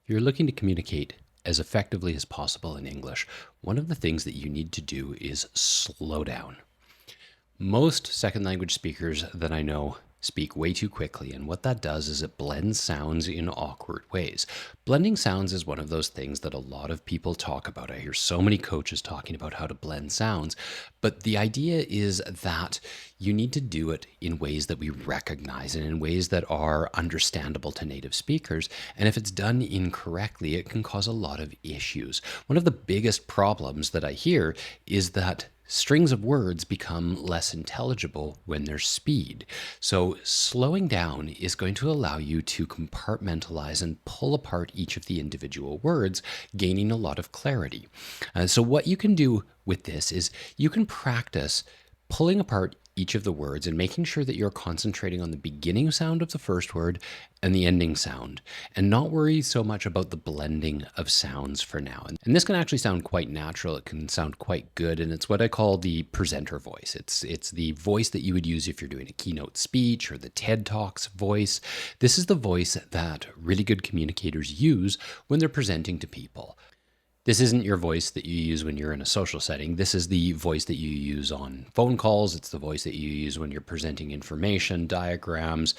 If you're looking to communicate as effectively as possible in English, one of the things that you need to do is slow down. Most second language speakers that I know speak way too quickly, and what that does is it blends sounds in awkward ways. Blending sounds is one of those things that a lot of people talk about. I hear so many coaches talking about how to blend sounds, but the idea is that you need to do it in ways that we recognize and in ways that are understandable to native speakers. And if it's done incorrectly, it can cause a lot of issues. One of the biggest problems that I hear is that strings of words become less intelligible when there's speed. So slowing down is going to allow you to compartmentalize and pull apart each of the individual words, gaining a lot of clarity. So what you can do with this is you can practice pulling apart each of the words and making sure that you're concentrating on the beginning sound of the first word and the ending sound, and not worry so much about the blending of sounds for now. And this can actually sound quite natural. It can sound quite good, and it's what I call the presenter voice. It's the voice that you would use if you're doing a keynote speech or the TED Talks voice. This is the voice that really good communicators use when they're presenting to people. This isn't your voice that you use when you're in a social setting. This is the voice that you use on phone calls. It's the voice that you use when you're presenting information, diagrams,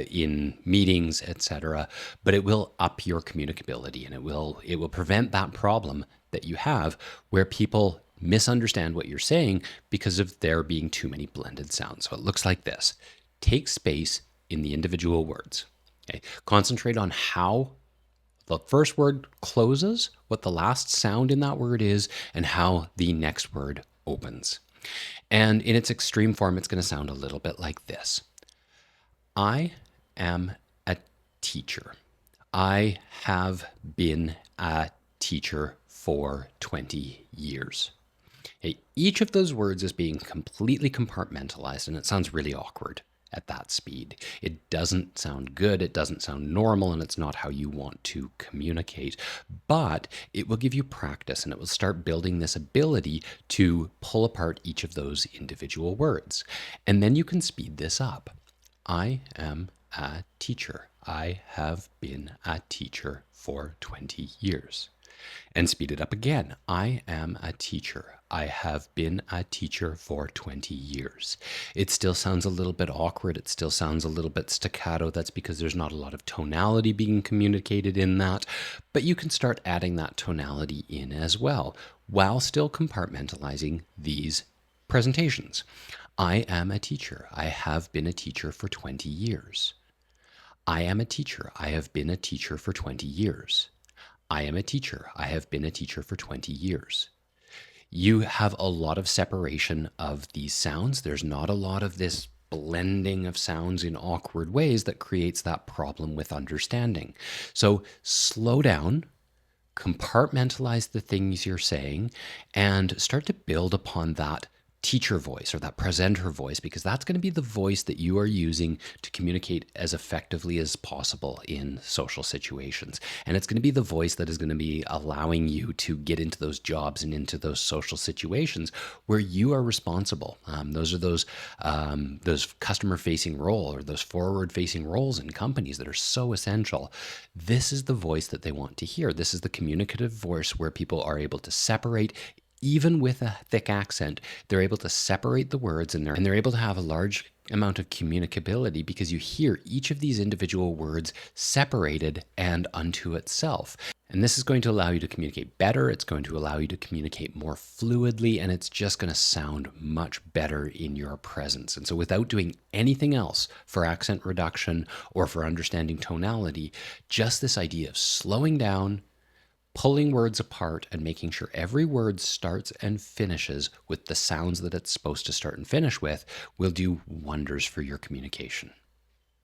in meetings, etc. But it will up your communicability, and it will prevent that problem that you have where people misunderstand what you're saying because of there being too many blended sounds. So it looks like this. Take space in the individual words. Okay? Concentrate on how the first word closes, what the last sound in that word is, and how the next word opens. And in its extreme form, it's going to sound a little bit like this. I am a teacher. I have been a teacher for 20 years. Okay, each of those words is being completely compartmentalized, and it sounds really awkward at that speed. It doesn't sound good, it doesn't sound normal, and it's not how you want to communicate. But it will give you practice, and it will start building this ability to pull apart each of those individual words. And then you can speed this up. I am a teacher. I have been a teacher for 20 years. And speed it up again. I am a teacher. I have been a teacher for 20 years. It still sounds a little bit awkward. It still sounds a little bit staccato. That's because there's not a lot of tonality being communicated in that. But you can start adding that tonality in as well, while still compartmentalizing these presentations. I am a teacher. I have been a teacher for 20 years. I am a teacher. I have been a teacher for 20 years. I am a teacher. I have been a teacher for 20 years. You have a lot of separation of these sounds. There's not a lot of this blending of sounds in awkward ways that creates that problem with understanding. So slow down, compartmentalize the things you're saying, and start to build upon that teacher voice or that presenter voice, because that's going to be the voice that you are using to communicate as effectively as possible in social situations. And it's going to be the voice that is going to be allowing you to get into those jobs and into those social situations where you are responsible. Those are those customer-facing role or those forward-facing roles in companies that are so essential. This is the voice that they want to hear. This is the communicative voice where people are able to separate. Even with a thick accent, they're able to separate the words and they're able to have a large amount of communicability because you hear each of these individual words separated and unto itself. And this is going to allow you to communicate better. It's going to allow you to communicate more fluidly, and it's just going to sound much better in your presence. And so without doing anything else for accent reduction or for understanding tonality, just this idea of slowing down, pulling words apart, and making sure every word starts and finishes with the sounds that it's supposed to start and finish with will do wonders for your communication.